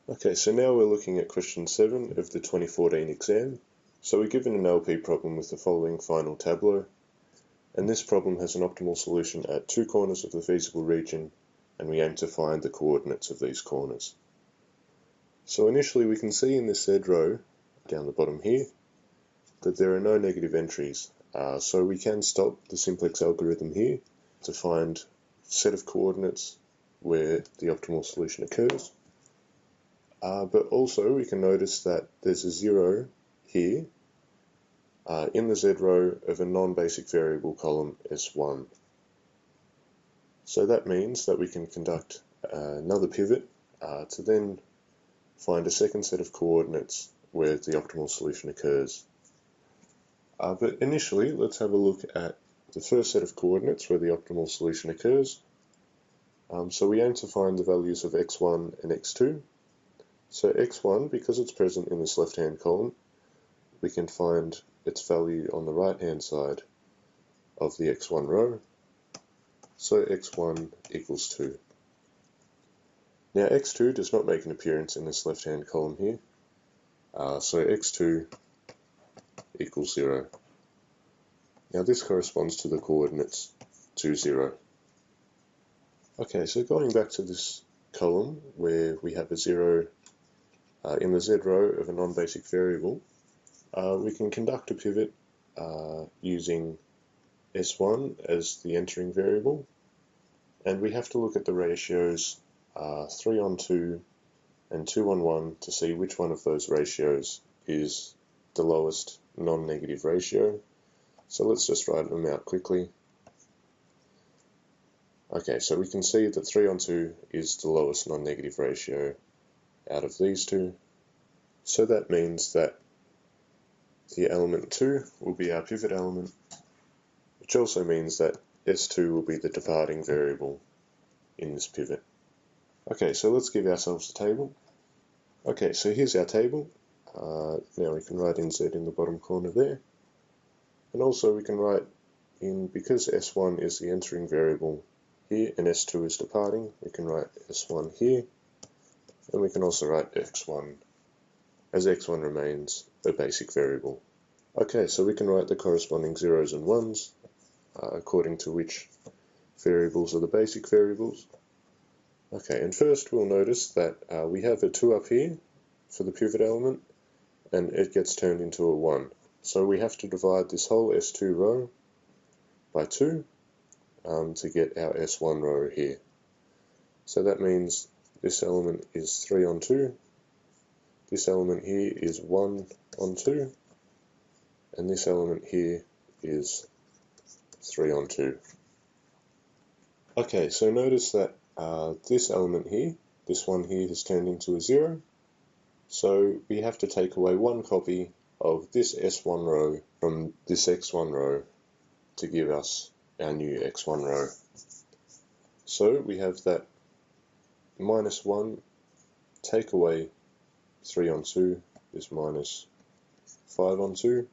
Okay, so now we're looking at question 7 of the 2014 exam. So we're given an LP problem with the following final tableau, and this problem has an optimal solution at 2 corners of the feasible region, and we aim to find the coordinates of these corners. So initially we can see in this Z row, down the bottom here, that there are no negative entries, so we can stop the simplex algorithm here to find a set of coordinates where the optimal solution occurs. But also we can notice that there's a 0 here in the Z row of a non-basic variable column S1. So that means that we can conduct another pivot to then find a second set of coordinates where the optimal solution occurs. But initially, let's have a look at the first set of coordinates where the optimal solution occurs. So we aim to find the values of x1 and x2. So x1, because it's present in this left-hand column, we can find its value on the right-hand side of the x1 row. So x1 equals 2. Now x2 does not make an appearance in this left-hand column here. So x2 equals 0. Now this corresponds to the coordinates 2, 0. Okay, so going back to this column where we have a 0 in the Z row of a non-basic variable, we can conduct a pivot using S1 as the entering variable, and we have to look at the ratios 3:2 and 2:1 to see which one of those ratios is the lowest non-negative ratio. So let's just write them out quickly. Okay, so we can see that 3:2 is the lowest non-negative ratio out of these two. So that means that the element 2 will be our pivot element, which also means that S2 will be the departing variable in this pivot. Okay, so let's give ourselves a table. Okay, so here's our table. Now we can write in Z in the bottom corner there. And also we can write in, because S1 is the entering variable here and S2 is departing, we can write S1 here. And we can also write x1 as x1 remains a basic variable. Okay, so we can write the corresponding 0s and 1s according to which variables are the basic variables. Okay, and first we'll notice that we have a 2 up here for the pivot element, and it gets turned into a 1. So we have to divide this whole S2 row by 2 to get our S1 row here. So that means this element is 3:2, this element here is 1:2, and this element here is 3:2. Okay, so notice that this element here, this one here, has turned into a 0. So we have to take away one copy of this S1 row from this X1 row to give us our new X1 row. So we have that -1 take away 3:2 is -5:2.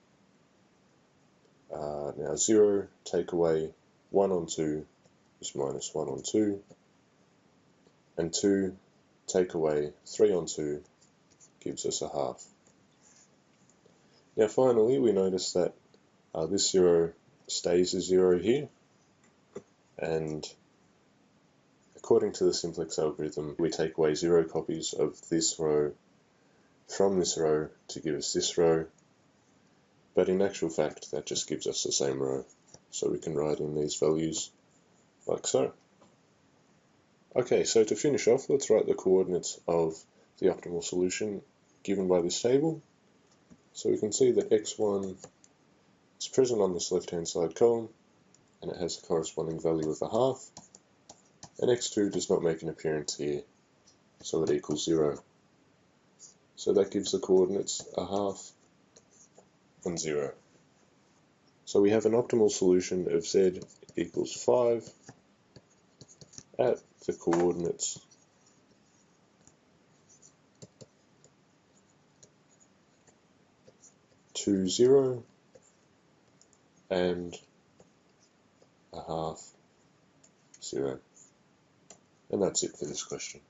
Now 0 take away 1:2 is -1:2. And 2 take away 3:2 gives us a half. Now finally we notice that this 0 stays a 0 here, and according to the simplex algorithm we take away 0 copies of this row from this row to give us this row, but in actual fact that just gives us the same row. So we can write in these values like so. Okay, so to finish off, let's write the coordinates of the optimal solution given by this table. So we can see that x1 is present on this left-hand side column, and it has a corresponding value of a half, and x2 does not make an appearance here, so it equals 0. So that gives the coordinates a half and 0. So we have an optimal solution of z equals 5 at the coordinates 2, 0 and a half, 0. And that's it for this question.